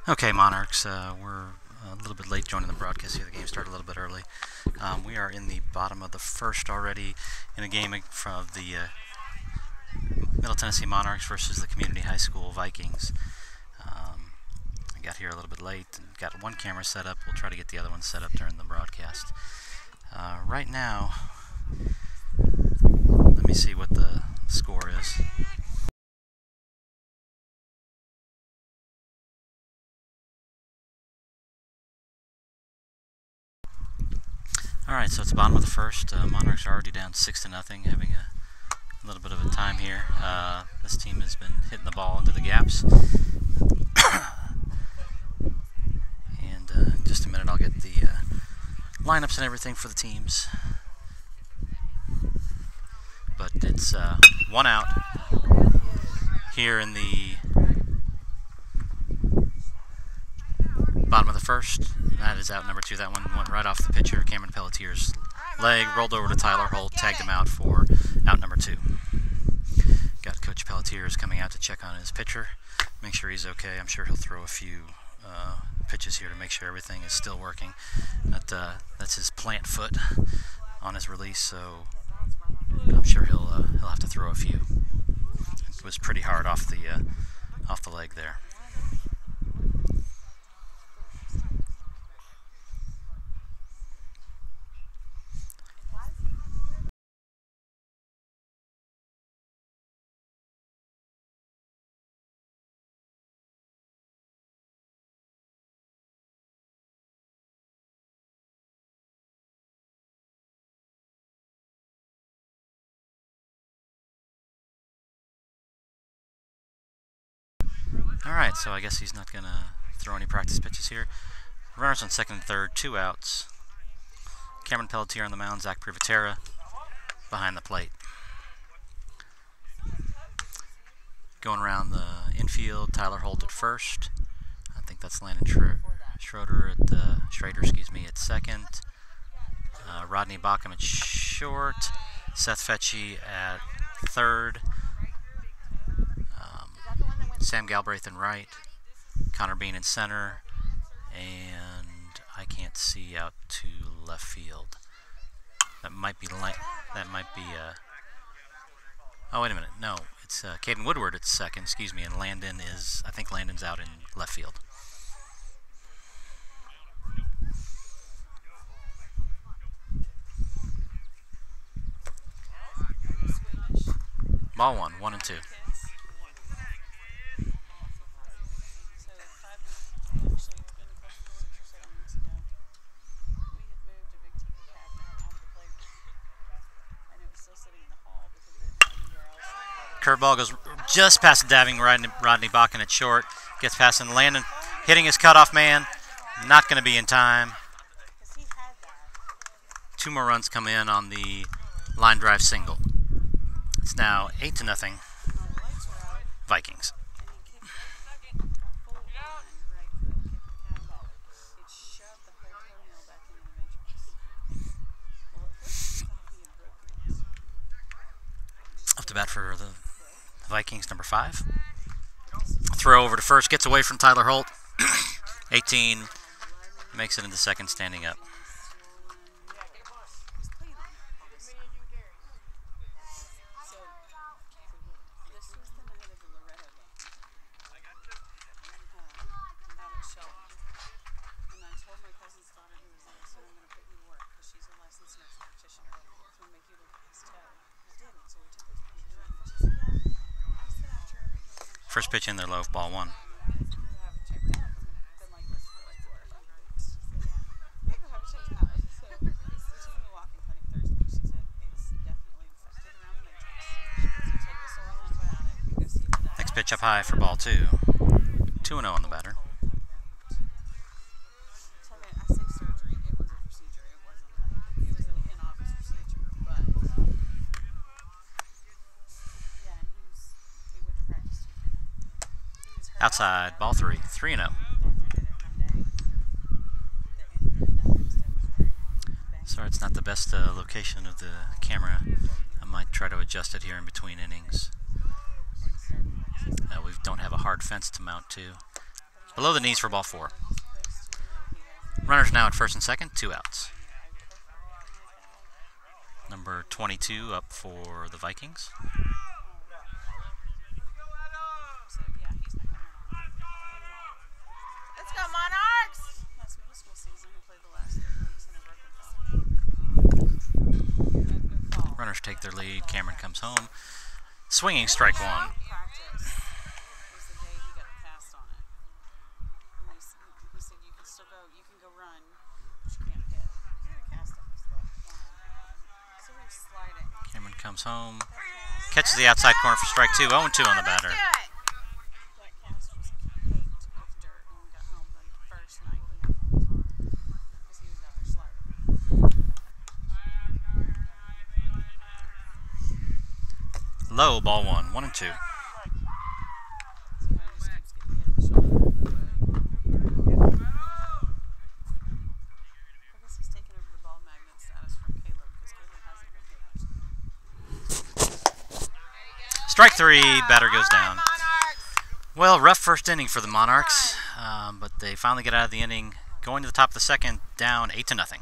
Okay, Monarchs, we're a little bit late joining the broadcast here. The game started a little bit early. We are in the bottom of the first already in a game from the Middle Tennessee Monarchs versus the Community High School Vikings. I got here a little bit late and got one camera set up. We'll try to get the other one set up during the broadcast. Right now, let me see what the score is. Alright, so it's the bottom of the first. Monarchs are already down 6-0, having a little bit of a time here. This team has been hitting the ball into the gaps. And in just a minute I'll get the lineups and everything for the teams. But it's one out here in the bottom of the first. That is out number 2. That one went right off the pitcher, Cameron Pelletier's leg, rolled over to Tyler Holt, tagged him out for out number 2. Got Coach Pelletier coming out to check on his pitcher, make sure he's okay. I'm sure he'll throw a few pitches here to make sure everything is still working. That's his plant foot on his release, so I'm sure he'll have to throw a few. It was pretty hard off the leg there. Alright, so I guess he's not going to throw any practice pitches here. Runners on second and third, 2 outs. Cameron Pelletier on the mound, Zach Privatera behind the plate. Going around the infield, Tyler Holt at first. I think that's Landon Schrader at second. Rodney Bacham at short. Seth Fetchy at third. Sam Galbraith in right, Connor Bean in center, and I can't see out to left field. That might be oh, wait a minute, no, it's Caden Woodward at second, excuse me, and I think Landon's out in left field. Ball 1 and 2. Curveball goes just past the diving Rodney Bacham at short. Gets past and Landon hitting his cutoff man. Not going to be in time. 2 more runs come in on the line drive single. It's now 8-0 Vikings. Up to bat for the Vikings, number 5. Throw over to first, gets away from Tyler Holt. 18, makes it into second, standing up. First pitch in there low, ball 1. Next pitch up high for ball 2. 2-0 on the batter. Outside, ball 3, 3-0. Sorry, it's not the best location of the camera. I might try to adjust it here in between innings. We don't have a hard fence to mount to. Below the knees for ball 4. Runners now at first and second, 2 outs. Number 22 up for the Vikings. Let's go, Monarchs! That's middle school season. We played the last 3 weeks in a broken fall. Runners take their lead. Cameron comes home. Swinging strike 1. Practice was the day he got the cast on it. And he said you can still go, you can go run, but you can't hit. He had a cast on his left arm. So he was sliding. Cameron comes home. Catches the outside corner for strike 2. 0-2 on the batter. That cast was poked with dirt when we got home the first night he had it on his arm. Because he was out there sliding. Low, ball 1. 1-2. So now he just keeps getting hit in the shoulder. I guess he's taken over the ball magnet status from Caleb because Caleb hasn't been hit. Strike 3. Batter goes down. Well, rough first inning for the Monarchs, but they finally get out of the inning. Going to the top of the second, down 8-0.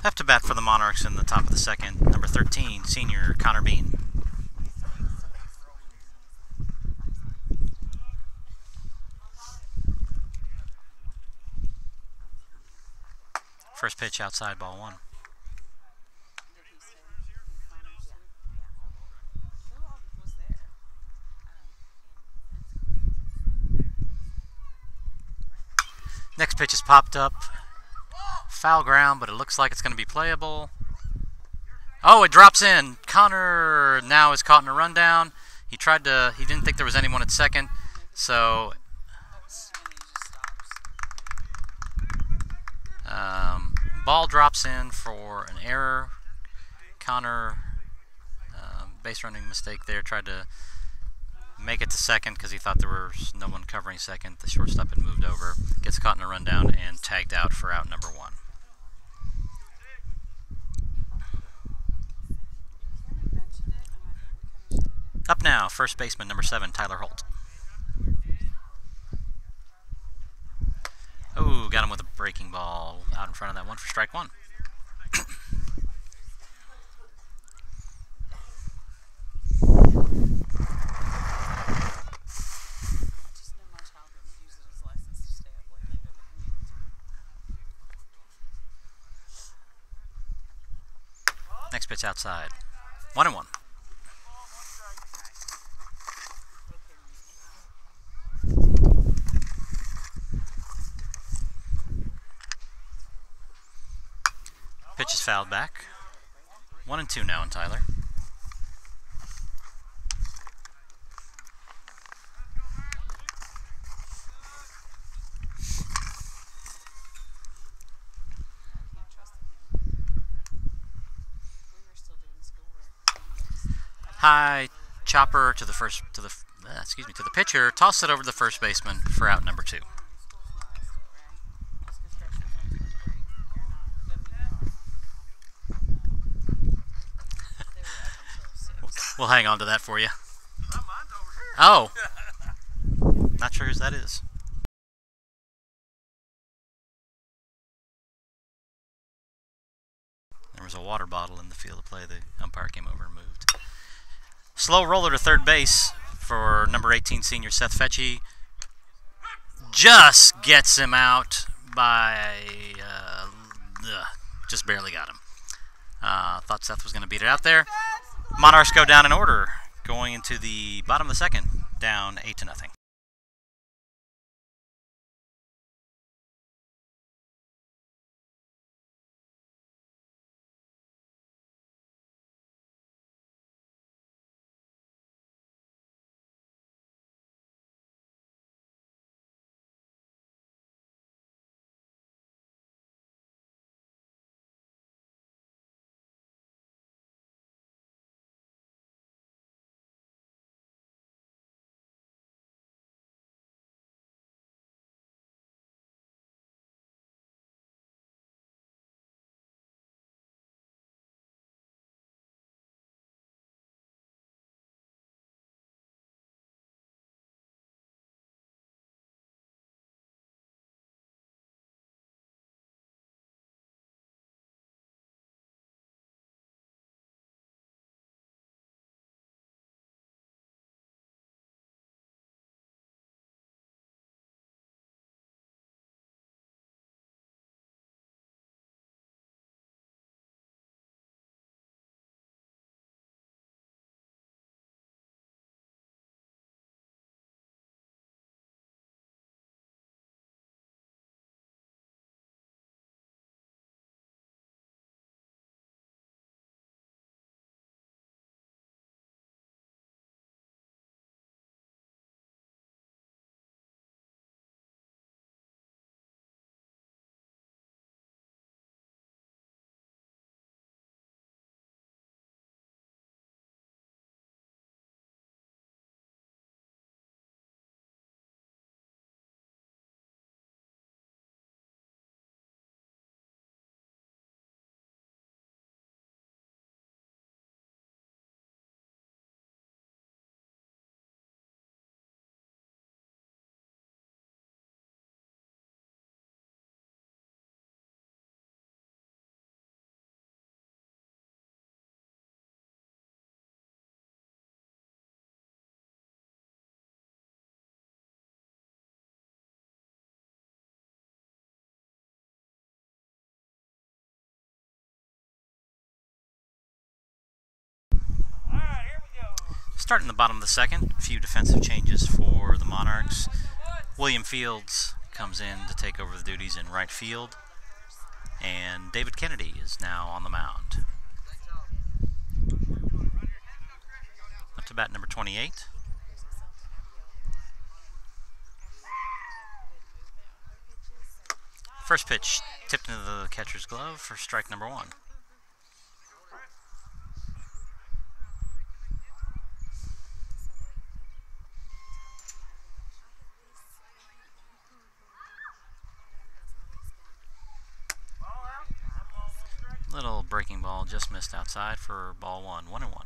Left to bat for the Monarchs in the top of the second, number 13, senior Connor Bean. First pitch outside, ball 1. Next pitch is popped up. Foul ground, but it looks like it's going to be playable. Oh, it drops in. Connor now is caught in a rundown. He didn't think there was anyone at second, so ball drops in for an error. Connor, base running mistake there, tried to make it to second because he thought there was no one covering second. The shortstop had moved over. Gets caught in a rundown and tagged out for out number 1. Up now, first baseman number 7, Tyler Holt. Oh, got him with a breaking ball out in front of that one for strike 1. Next pitch outside. 1-1. Pitch is fouled back. 1-2 now in Tyler. High chopper to the to the pitcher. Toss it over to the first baseman for out number 2. We'll hang on to that for you. Oh, not sure whose that is. There was a water bottle in the field of play. The umpire came over and moved. Slow roller to third base for number 18 senior Seth Fetchy. Just gets him out by, just barely got him. Thought Seth was going to beat it out there. Monarchs go down in order, going into the bottom of the second, down 8-0. Starting the bottom of the second, a few defensive changes for the Monarchs. William Fields comes in to take over the duties in right field, and David Kennedy is now on the mound. Up to bat number 28. First pitch tipped into the catcher's glove for strike number 1. Little breaking ball just missed outside for ball 1, 1-1.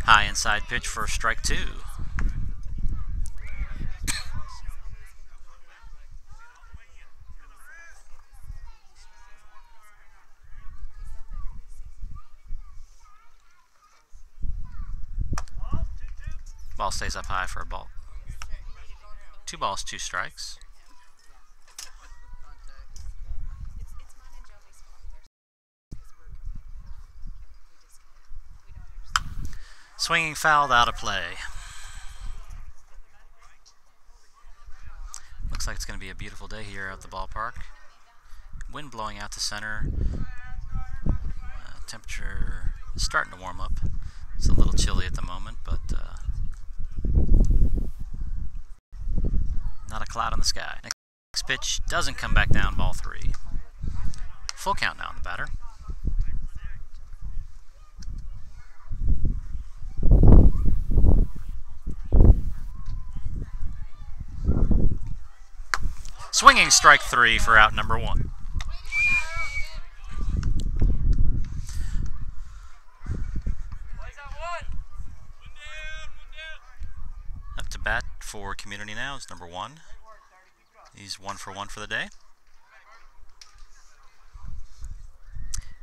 High inside pitch for strike 2. Ball stays up high for a ball. 2 balls, 2 strikes. Swinging fouled out of play. Looks like it's going to be a beautiful day here at the ballpark. Wind blowing out to center. Temperature is starting to warm up. It's a little chilly at the moment, but not a cloud in the sky. Next pitch doesn't come back down, ball 3. Full count now on the batter. Swinging strike 3 for out number 1. Up to bat for Community now is number 1. He's 1 for 1 for the day.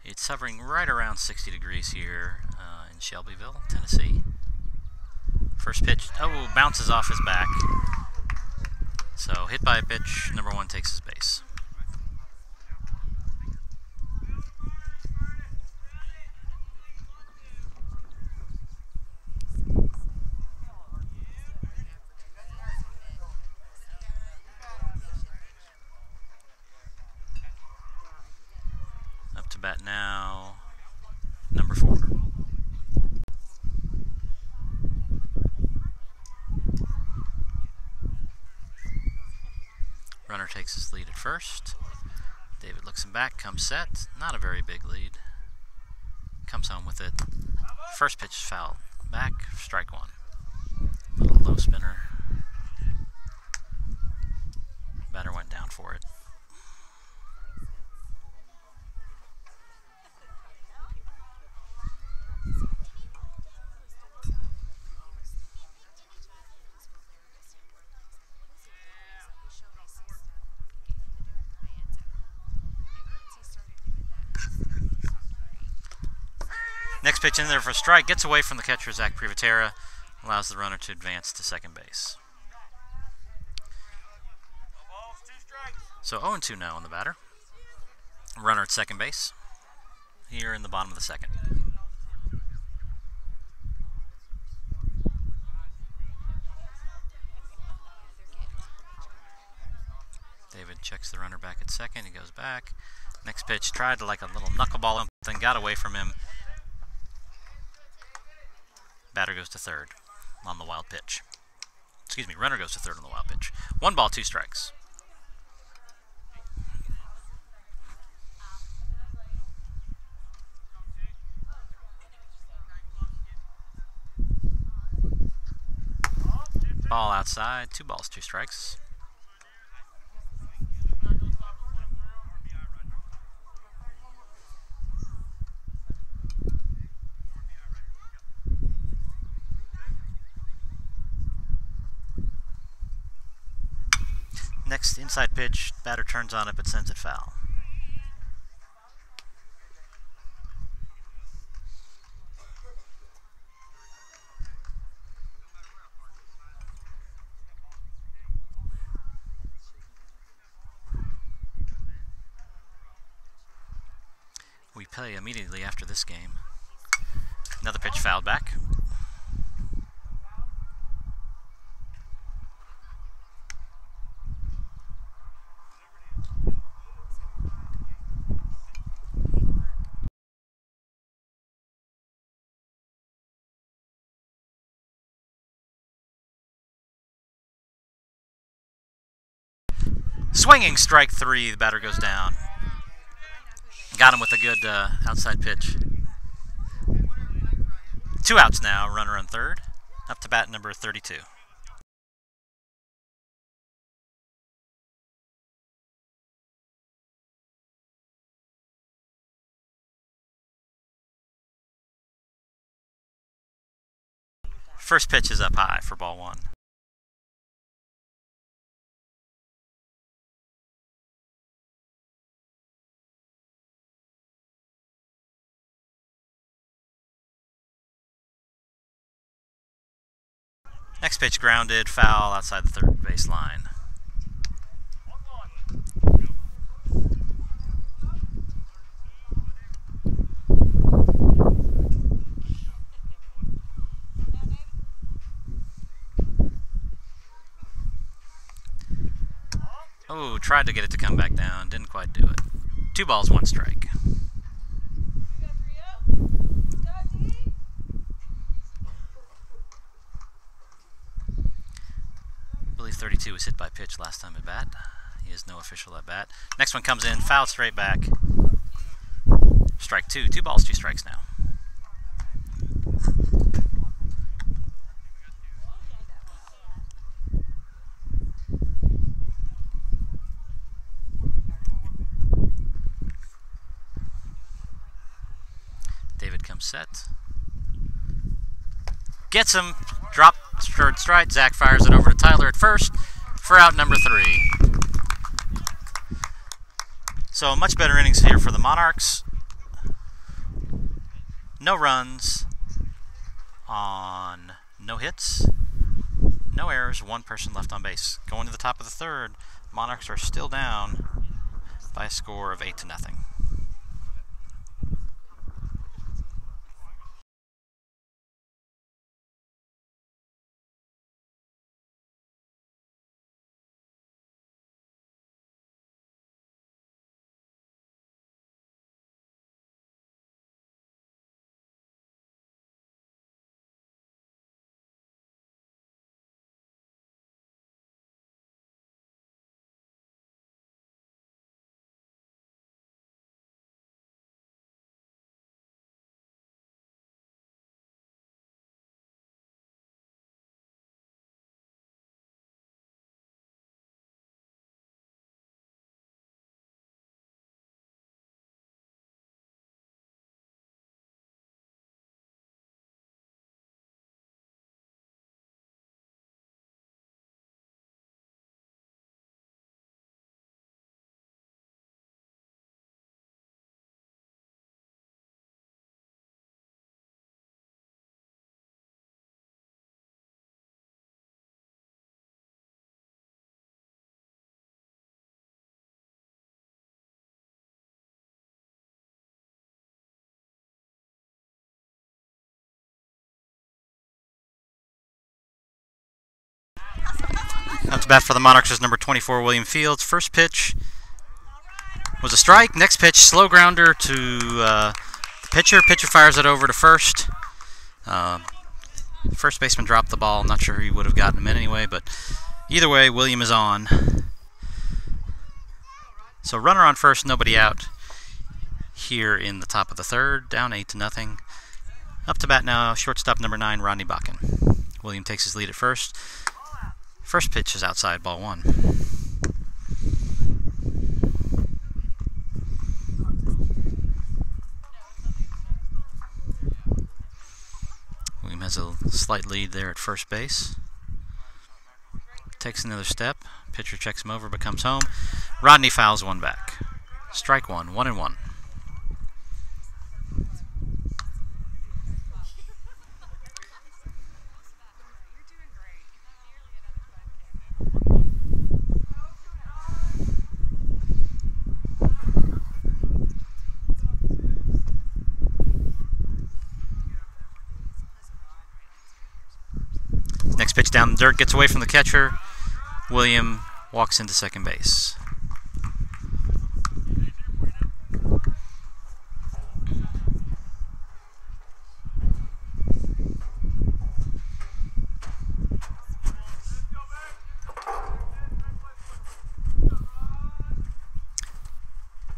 It's hovering right around 60 degrees here in Shelbyville, Tennessee. First pitch, bounces off his back. So hit by a pitch, number 1 takes his base. Up to bat now, number 4. Runner takes his lead at first. David looks him back, comes set. Not a very big lead. Comes home with it. First pitch is foul. Back, strike 1. Little low spinner. Batter went down for it. Next pitch in there for a strike, gets away from the catcher, Zach Privatera, allows the runner to advance to second base. So 0-2 now on the batter. Runner at second base, here in the bottom of the second. David checks the runner back at second, he goes back. Next pitch, tried to like a little knuckleball, then got away from him. Batter goes to third on the wild pitch. Excuse me, runner goes to third on the wild pitch. 1 ball, 2 strikes. Ball outside, 2 balls, 2 strikes. Next inside pitch, batter turns on it but sends it foul. We play immediately after this game. Another pitch fouled back. Swinging strike 3, the batter goes down. Got him with a good outside pitch. 2 outs now, runner on third. Up to bat number 32. First pitch is up high for ball 1. Next pitch grounded, foul outside the third base line. Oh, tried to get it to come back down, didn't quite do it. 2 balls, 1 strike. 32 was hit by pitch last time at bat. He is no official at bat. Next one comes in, foul straight back. Strike two. 2 balls, 2 strikes now. David comes set. Gets him. Drop, third strike. Zach fires it over to Tyler at first for out number 3. So much better innings here for the Monarchs. No runs on no hits, no errors, 1 person left on base. Going to the top of the 3rd, Monarchs are still down by a score of 8-0. Up to bat for the Monarchs is number 24, William Fields. First pitch was a strike. Next pitch, slow grounder to the pitcher. Pitcher fires it over to first. First baseman dropped the ball. I'm not sure he would have gotten him in anyway, but either way, William is on. So runner on first, nobody out here in the top of the 3rd, down 8-0. Up to bat now, shortstop number 9, Rodney Bakken. William takes his lead at first. First pitch is outside, ball 1. William has a slight lead there at first base. Takes another step. Pitcher checks him over but comes home. Rodney fouls one back. Strike 1, 1-1. Next pitch down the dirt, gets away from the catcher. William walks into second base.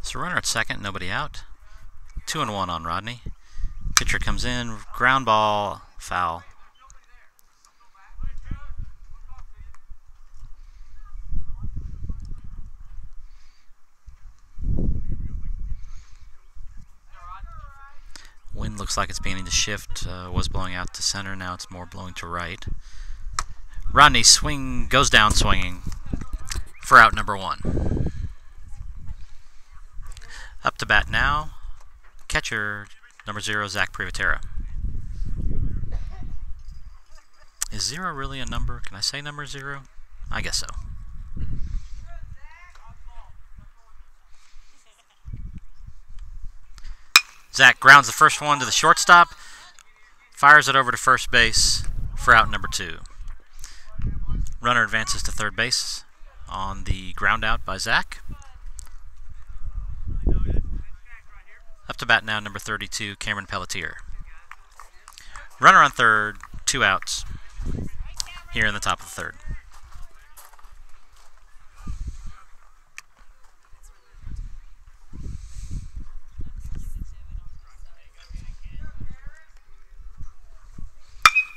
So runner at second, nobody out. 2-1 on Rodney. Pitcher comes in, ground ball, foul. Wind looks like it's beginning to shift. Was blowing out to center, now it's more blowing to right. Rodney goes down swinging for out number 1. Up to bat now, catcher number 0, Zach Privatera. Is 0 really a number? Can I say number 0? I guess so. Zach grounds the first one to the shortstop, fires it over to first base for out number 2. Runner advances to third base on the ground out by Zach. Up to bat now, number 32, Cameron Pelletier. Runner on third, 2 outs here in the top of the 3rd.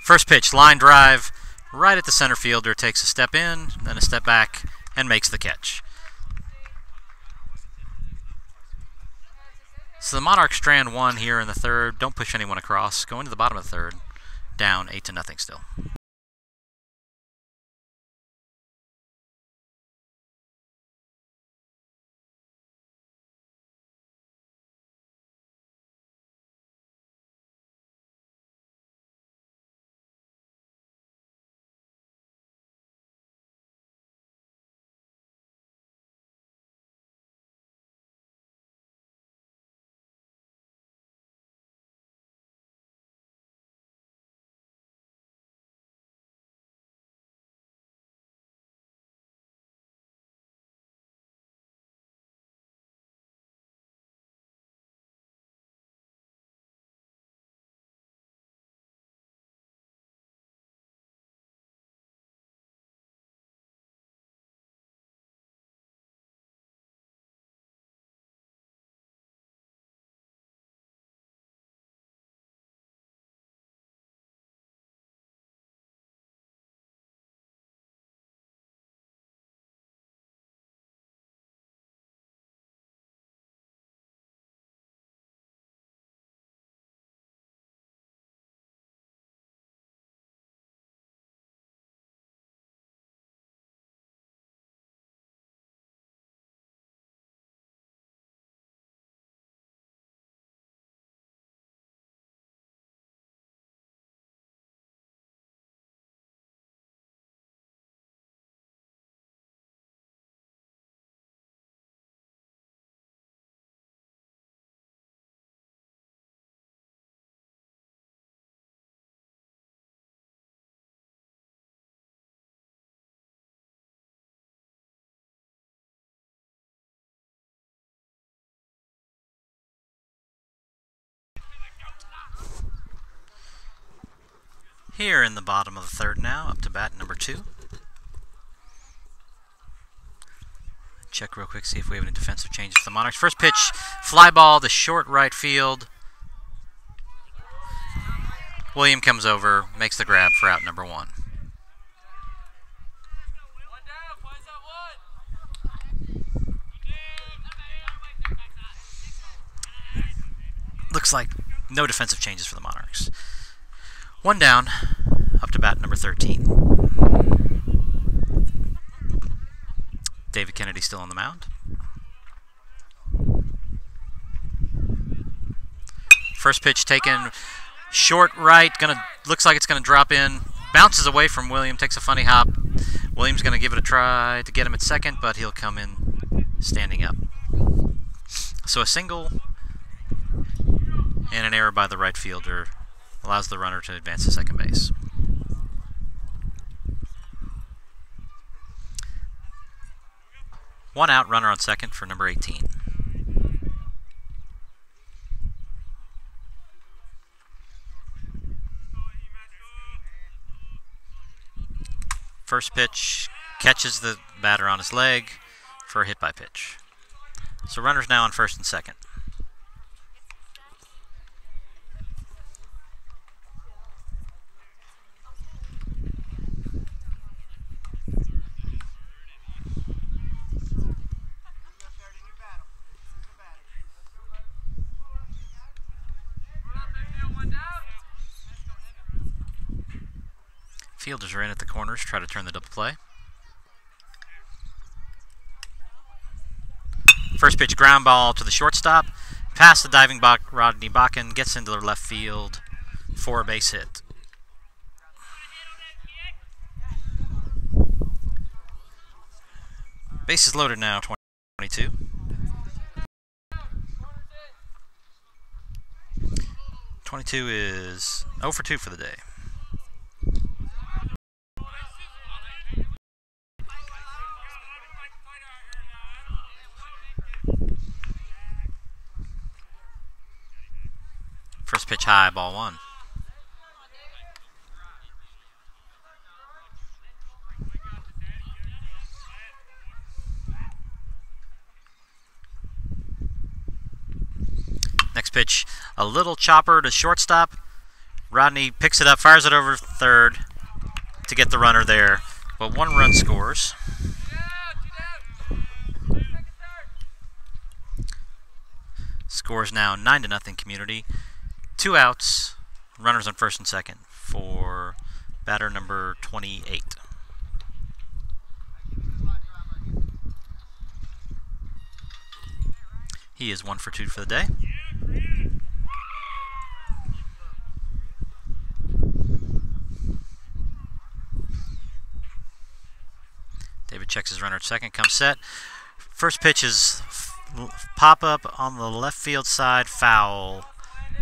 First pitch, line drive, right at the center fielder, takes a step in, then a step back, and makes the catch. So the Monarchs strand one here in the third. Don't push anyone across. Go into the bottom of the third. Down 8-0 still. Here in the bottom of the third now, up to bat number 2. Check real quick, see if we have any defensive changes for the Monarchs. First pitch, fly ball to short right field. William comes over, makes the grab for out number 1. Looks like no defensive changes for the Monarchs. 1 down, up to bat number 13. David Kennedy still on the mound. First pitch taken short right, looks like it's gonna drop in, bounces away from William, takes a funny hop. William's gonna give it a try to get him at second, but he'll come in standing up. So a single and an error by the right fielder allows the runner to advance to second base. One out, runner on second for number 18. First pitch catches the batter on his leg for a hit by pitch. So runners now on first and second. Fielders are in at the corners, try to turn the double play. First pitch ground ball to the shortstop, past the diving Rodney Bakken, gets into the left field for a base hit. Bases loaded now, 22. .22 is 0 for 2 for the day. First pitch high, ball 1. Next pitch, a little chopper to shortstop. Rodney picks it up, fires it over third to get the runner there. But 1 run scores. Scores now 9-0 Community. 2 outs, runners on first and second for batter number 28. He is 1 for 2 for the day. David checks his runner at second, comes set. First pitch is pop up on the left field side, foul.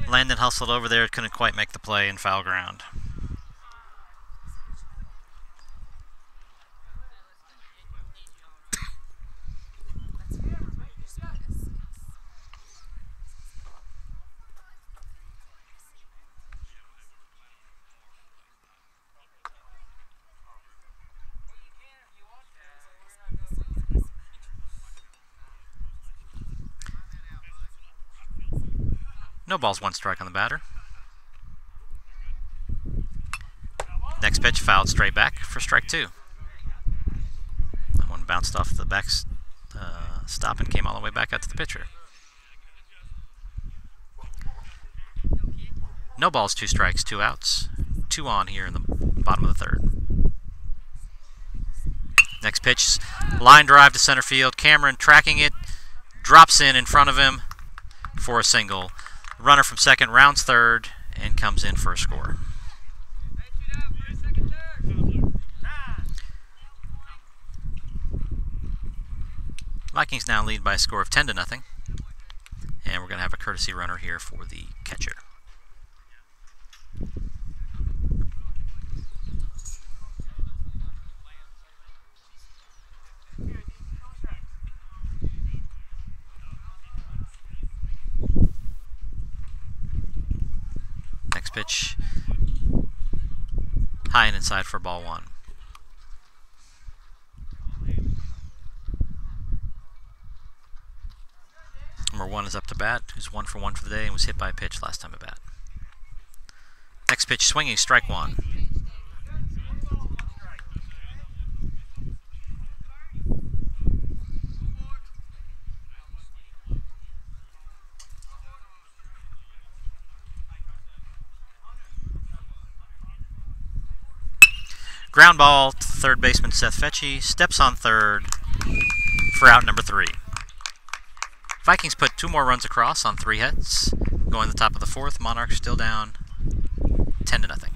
Landon hustled over there, couldn't quite make the play in foul ground. No balls, 1 strike on the batter. Next pitch fouled straight back for strike 2. That one bounced off the back stop and came all the way back out to the pitcher. No balls, 2 strikes, 2 outs. 2 on here in the bottom of the third. Next pitch, line drive to center field. Cameron tracking it, drops in front of him for a single. Runner from second rounds third and comes in for a score. Vikings now lead by a score of 10-0. And we're going to have a courtesy runner here for the catcher. Next pitch, high and inside for ball 1. Number 1 is up to bat, who's 1 for 1 for the day and was hit by a pitch last time at bat. Next pitch, swinging, strike 1. Ground ball to third baseman Seth Fetchy, steps on third for out number 3. Vikings put 2 more runs across on 3 hits. Going to the top of the 4th, Monarchs still down 10-0.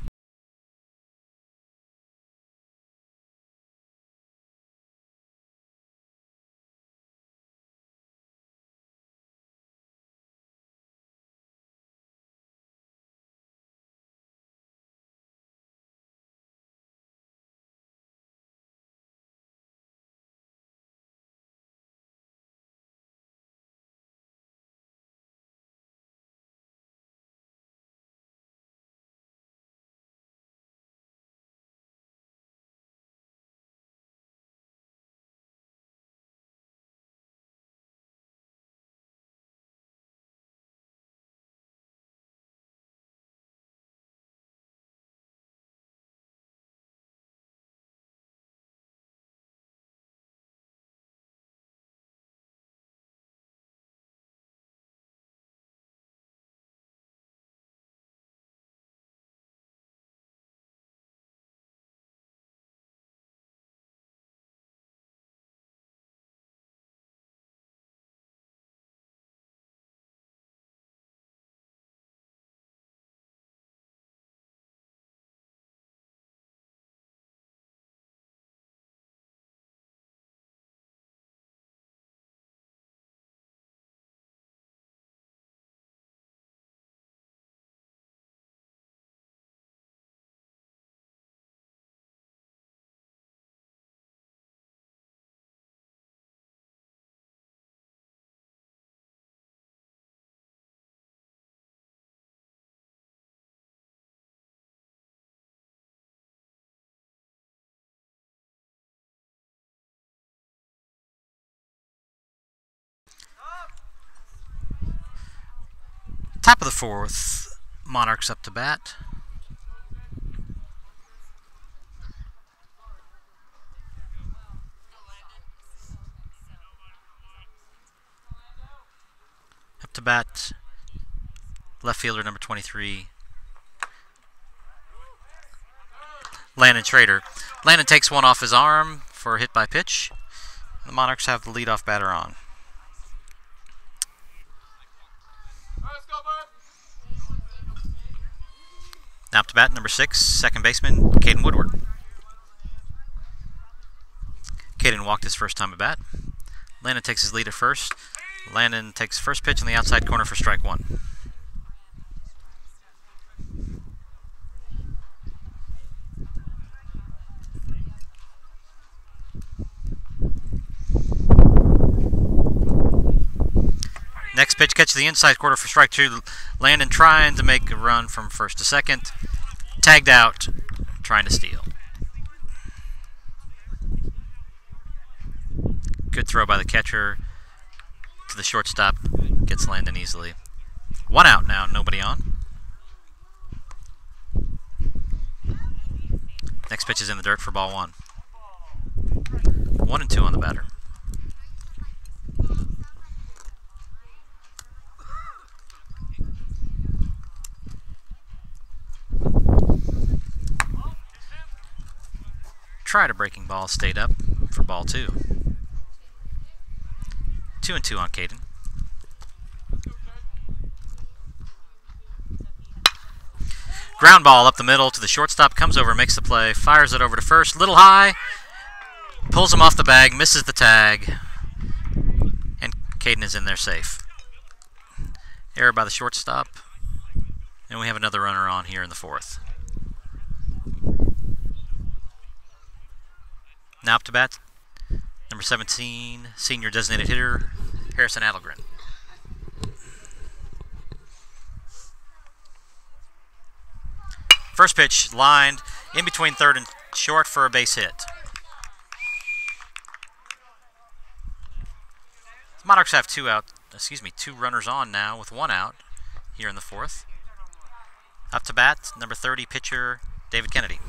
Top of the 4th, Monarchs up to bat. bat, left fielder number 23, Landon Schrader. Landon takes one off his arm for a hit by pitch. The Monarchs have the leadoff batter on. Now up to bat, number 6, second baseman, Caden Woodward. Caden walked his first time at bat. Landon takes his lead at first. Landon takes first pitch on the outside corner for strike 1. Next pitch catches the inside quarter for strike 2. Landon trying to make a run from first to second. Tagged out, trying to steal. Good throw by the catcher to the shortstop. Gets Landon easily. 1 out now, nobody on. Next pitch is in the dirt for ball 1. 1-2 on the batter. Tried a breaking ball, stayed up for ball 2. 2-2 on Caden. Ground ball up the middle to the shortstop, comes over, makes the play, fires it over to first, little high, pulls him off the bag, misses the tag, and Caden is in there safe. Error by the shortstop, and we have another runner on here in the 4th. Now up to bat, number 17, senior designated hitter, Harrison Adelgren. First pitch lined in between third and short for a base hit. The Monarchs have two runners on now with 1 out here in the 4th. Up to bat, number 30, pitcher David Kennedy.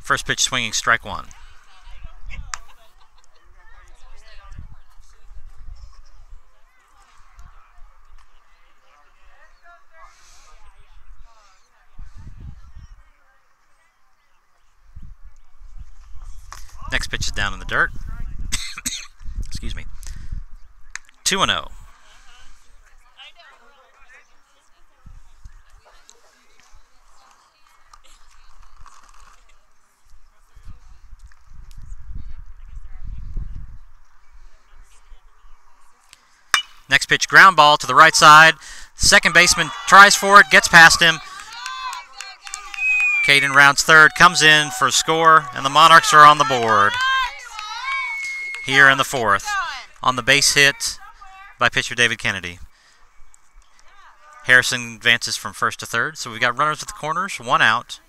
First pitch swinging, strike 1. Next pitch is down in the dirt. Excuse me. 2-0. Next pitch, ground ball to the right side. Second baseman tries for it, gets past him. Caden rounds third, comes in for a score, and the Monarchs are on the board here in the 4th on the base hit by pitcher David Kennedy. Harrison advances from first to third, so we've got runners at the corners, 1 out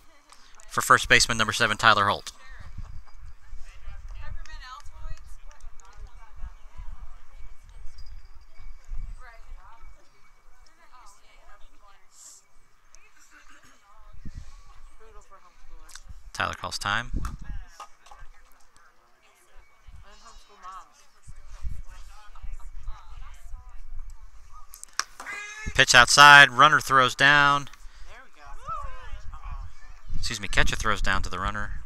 for first baseman number 7, Tyler Holt. Tyler calls time. Pitch outside, runner throws down. Excuse me, catcher throws down to the runner.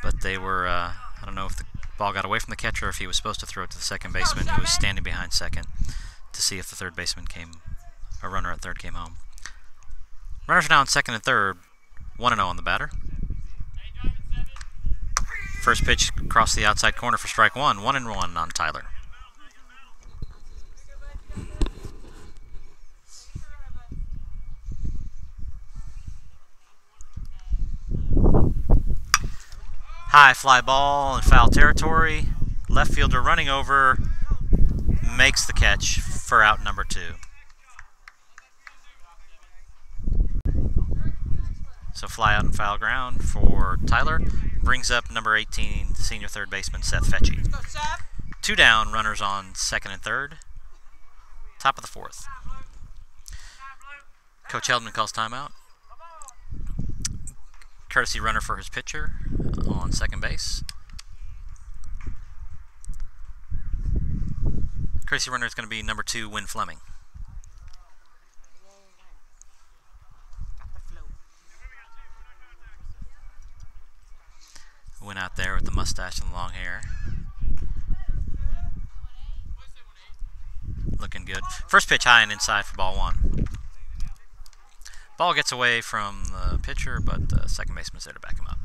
But they were, I don't know if the ball got away from the catcher or if he was supposed to throw it to the second baseman who was standing behind second to see if the third baseman a runner at third came home. Runners are now on second and third, 1-0 on the batter. First pitch across the outside corner for strike 1, 1-1 on Tyler. High fly ball in foul territory. Left fielder running over, makes the catch for out number 2. So fly out and foul ground for Tyler. Brings up number 18, senior third baseman Seth Fetchy. 2 2 down, runners on second and third. Top of the fourth. Coach Heldman calls timeout. Courtesy runner for his pitcher on second base. Courtesy runner is going to be number 2, Win Fleming. Went out there with the mustache and the long hair. Looking good. First pitch high and inside for ball 1. Ball gets away from the pitcher, but the second baseman's there to back him up.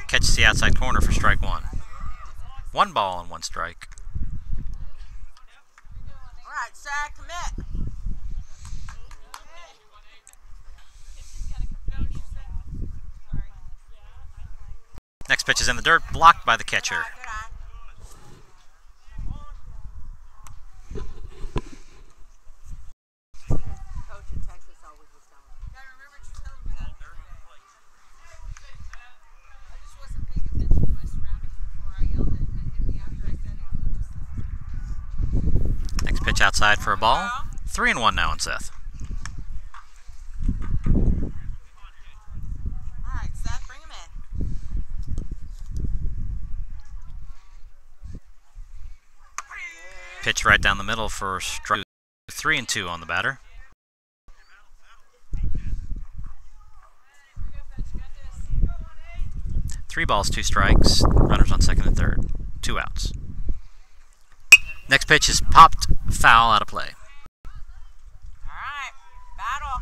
Catches the outside corner for strike 1. 1 ball and 1 strike. All right, Shaq, commit. Next pitch is in the dirt, blocked by the catcher. Next pitch outside for a ball. 3-1 now on Seth. Pitch right down the middle for strike 3-2 on the batter. Three balls, 2 strikes. Runners on second and third. 2 outs. Next pitch is popped, foul, out of play. All right, battle.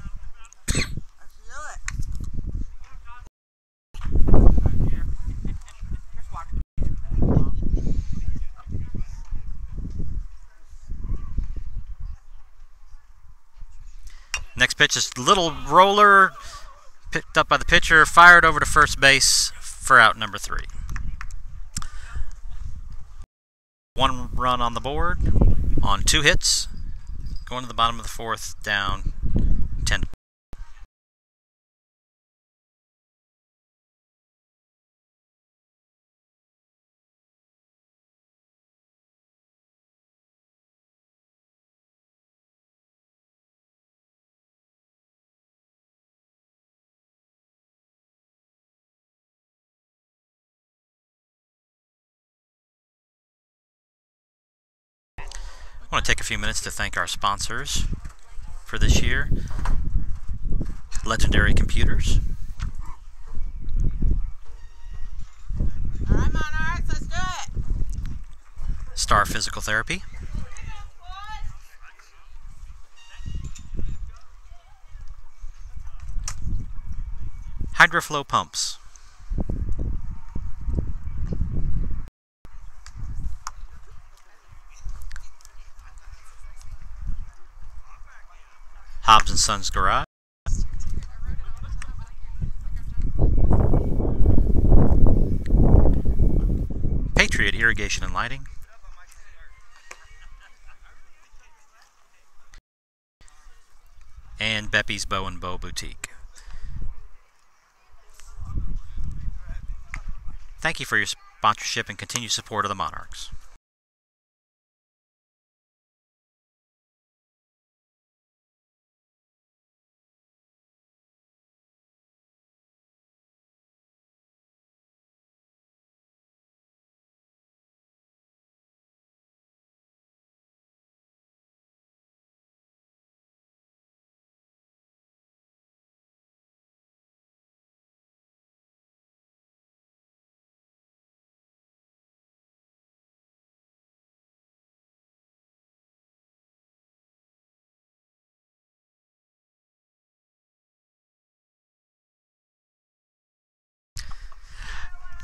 Let's do it. Next pitch is little roller, picked up by the pitcher, fired over to first base for out number 3. 1 run on the board on 2 hits. Going to the bottom of the 4th, down 10. I want to take a few minutes to thank our sponsors for this year. Legendary Computers. All right, Monarchs, let's do it. Star Physical Therapy. Hydroflow Pumps. Hobbs & Sons Garage. Patriot Irrigation and Lighting. And Beppy's Bow and Bow Boutique. Thank you for your sponsorship and continued support of the Monarchs.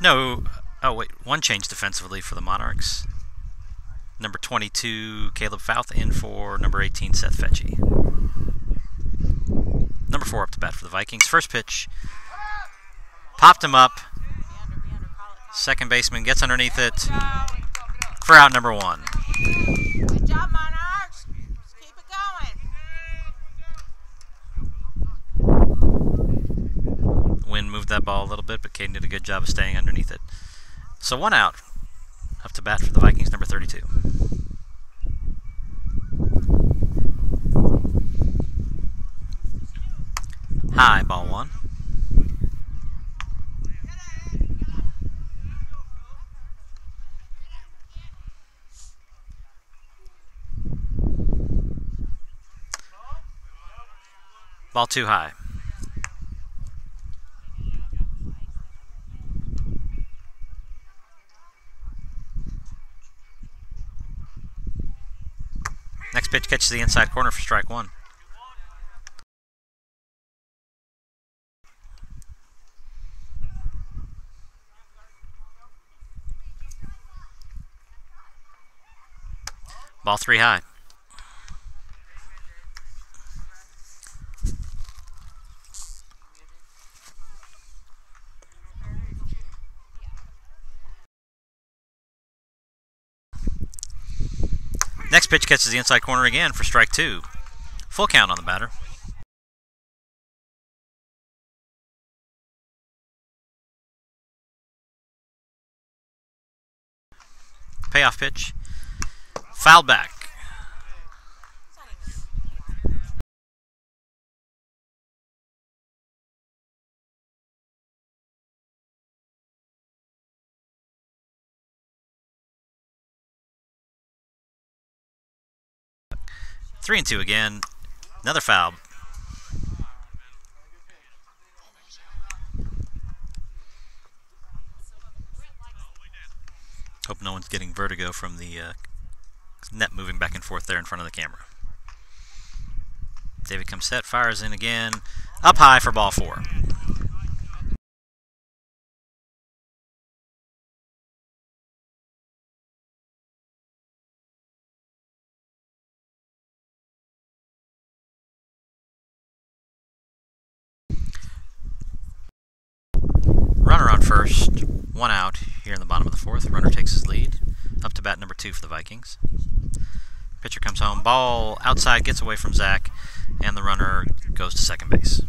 No, oh wait, 1 change defensively for the Monarchs. Number 22, Caleb Fouth, in for number 18, Seth Fetchy. Number 4 up to bat for the Vikings. First pitch, popped him up. Second baseman gets underneath it for out number 1. that ball a little bit, but Caden did a good job of staying underneath it. So 1 out. Up to bat for the Vikings, number 32. High, ball 1. Ball 2 high. Next pitch catches the inside corner for strike 1. Ball 3 high. Next pitch catches the inside corner again for strike 2. Full count on the batter. Payoff pitch. Fouled back. Three and 2 again. Another foul. Hope no one's getting vertigo from the net moving back and forth there in front of the camera. David comes set, fires in again. Up high for ball 4. Runner on first, 1 out here in the bottom of the 4th. Runner takes his lead. Up to bat number 2 for the Vikings. Pitcher comes home, ball outside, gets away from Zach, and the runner goes to second base.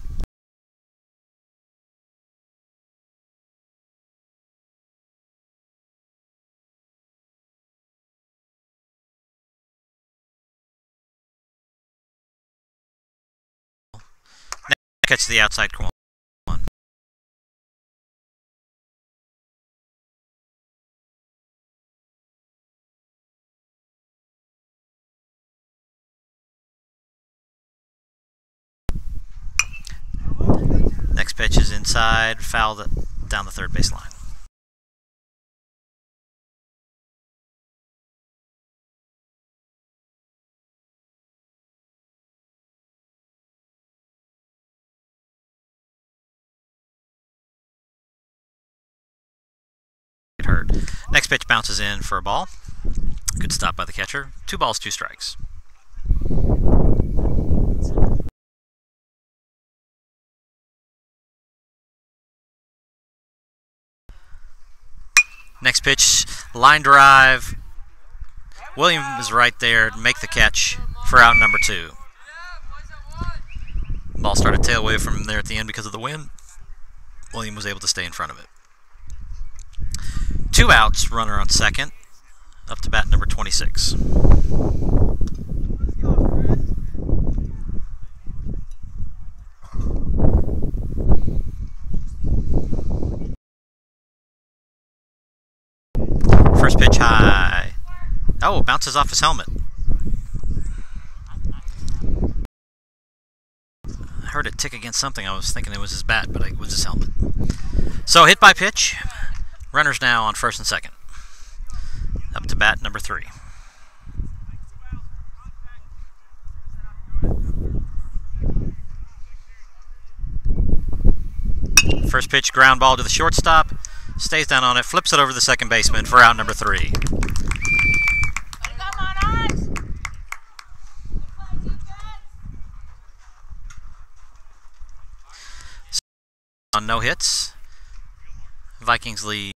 Next catch to the outside corner. Next pitch is inside, fouled down the third base line. Hurt. Next pitch bounces in for a ball. Good stop by the catcher. 2 balls, 2 strikes. Next pitch, line drive. William is right there to make the catch for out number 2. Ball started tail away from there at the end because of the wind. William was able to stay in front of it. 2 outs, runner on second. Up to bat number 26. First pitch high. Oh, bounces off his helmet. I heard it tick against something. I was thinking it was his bat, but it was his helmet. So hit by pitch. Runners now on first and second. Up to bat number 3. First pitch, ground ball to the shortstop. Stays down on it, flips it over the second baseman for out number 3. On no hits, Vikings lead